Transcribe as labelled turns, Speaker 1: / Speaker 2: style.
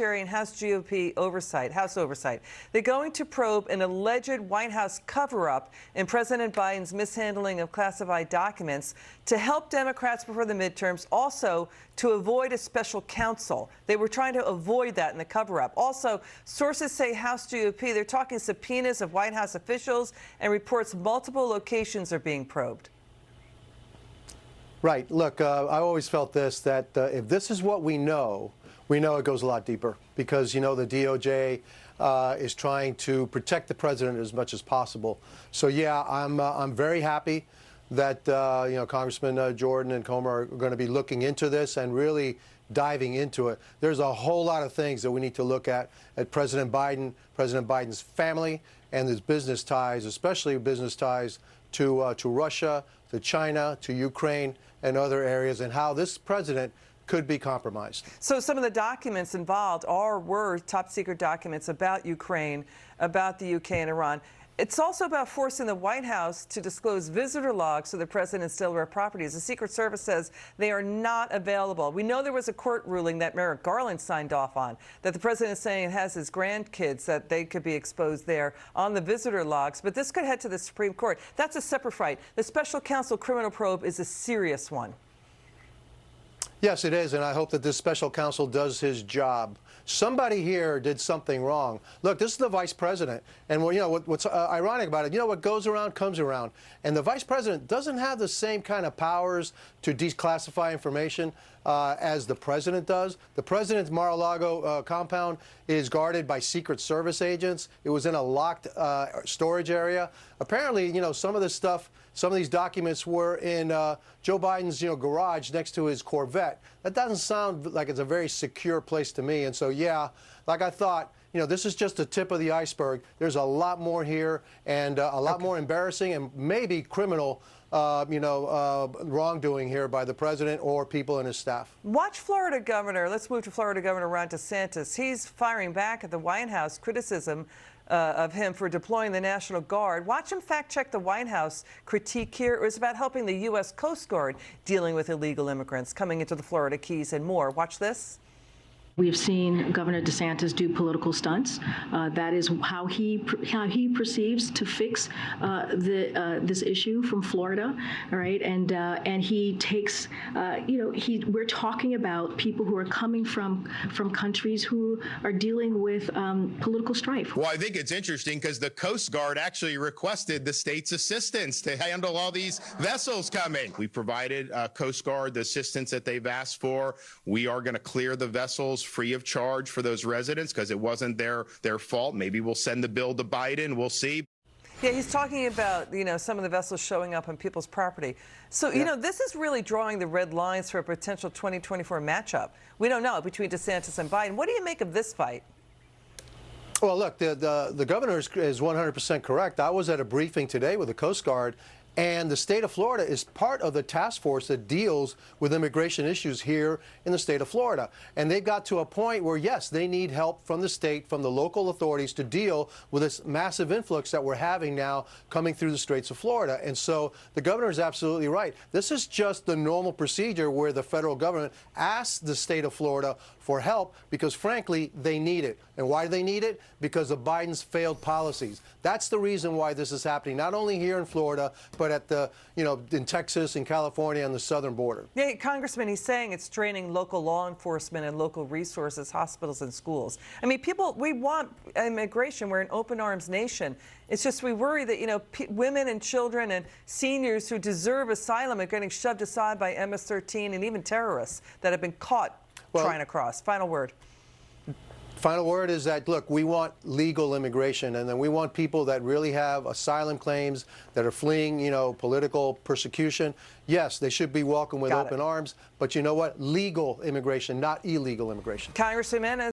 Speaker 1: and House GOP oversight, House oversight. They're going to probe an alleged White House cover-up in President Biden's mishandling of classified documents to help Democrats before the midterms, also to avoid a special counsel. They were trying to avoid that in the cover-up. Also, sources say House GOP, they're talking subpoenas of White House officials and reports multiple locations are being probed.
Speaker 2: Right. Look, I always felt this, that if this is what we know it goes a lot deeper because, you know, the DOJ is trying to protect the president as much as possible. So, yeah, I'm very happy that, you know, Congressman Jordan and Comer are going to be looking into this and really diving into it. There's a whole lot of things that we need to look at President Biden, President Biden's family, and his business ties, especially business ties to Russia, to China, to Ukraine, and other areas, and how this president could be compromised.
Speaker 1: So some of the documents involved were top secret documents about Ukraine, about the UK and Iran. It's also about forcing the White House to disclose visitor logs to the president's Delaware properties. The Secret Service says they are not available. We know there was a court ruling that Merrick Garland signed off on, that the president is saying it has his grandkids, that they could be exposed there on the visitor logs. But this could head to the Supreme Court. That's a separate fight. The special counsel criminal probe is a serious one.
Speaker 2: Yes, it is, and I hope that this special counsel does his job. Somebody here did something wrong. Look, this is the vice president, and you know what's ironic about it, you know, what goes around comes around, and the vice president doesn't have the same kind of powers to declassify information as the president does. The president's Mar-a-Lago compound is guarded by Secret Service agents. It was in a locked storage area. Apparently, you know, some of this stuff, some of these documents were in Joe Biden's, you know, garage next to his Corvette. That doesn't sound like it's a very secure place to me. And so, yeah, like I thought, you know, this is just the tip of the iceberg. There's a lot more here, and a lot more embarrassing and maybe criminal, wrongdoing here by the president or people in his staff.
Speaker 1: Watch Florida Governor. Let's move to Florida Governor Ron DeSantis. He's firing back at the White House criticism of him for deploying the National Guard. Watch him fact-check the White House critique here. It was about helping the U.S. Coast Guard dealing with illegal immigrants coming into the Florida Keys and more. Watch this.
Speaker 3: We've seen Governor DeSantis do political stunts. That is how he perceives to fix this issue from Florida, all right? And he takes, we're talking about people who are coming from countries who are dealing with political strife.
Speaker 4: Well, I think it's interesting because the Coast Guard actually requested the state's assistance to handle all these vessels coming. We provided Coast Guard the assistance that they've asked for. We are going to clear the vessels free of charge for those residents because it wasn't their fault. Maybe we'll send the bill to Biden. We'll see.
Speaker 1: Yeah, he's talking about, you know, some of the vessels showing up on people's property. So, you know, this is really drawing the red lines for a potential 2024 matchup. We don't know between DeSantis and Biden. What do you make of this fight?
Speaker 2: Well, look, the governor is 100% correct. I was at a briefing today with the Coast Guard, and the state of Florida is part of the task force that deals with immigration issues here in the state of Florida. And they've got to a point where, yes, they need help from the state, from the local authorities to deal with this massive influx that we're having now coming through the Straits of Florida. And so the governor is absolutely right. This is just the normal procedure where the federal government asks the state of Florida for help because, frankly, they need it. And why do they need it? Because of Biden's failed policies. That's the reason why this is happening, not only here in Florida, but at the, in Texas and California and the southern border.
Speaker 1: Yeah, Congressman, he's saying it's straining local law enforcement and local resources, hospitals and schools. I mean, we want immigration. We're an open arms nation. It's just we worry that, women and children and seniors who deserve asylum are getting shoved aside by MS-13 and even terrorists that have been caught trying to cross. Final word.
Speaker 2: Final word is that, look, we want legal immigration, and then we want people that really have asylum claims, that are fleeing, political persecution. Yes, they should be welcomed with open arms, but you know what? Legal immigration, not illegal immigration.
Speaker 1: Congressman Gimenez.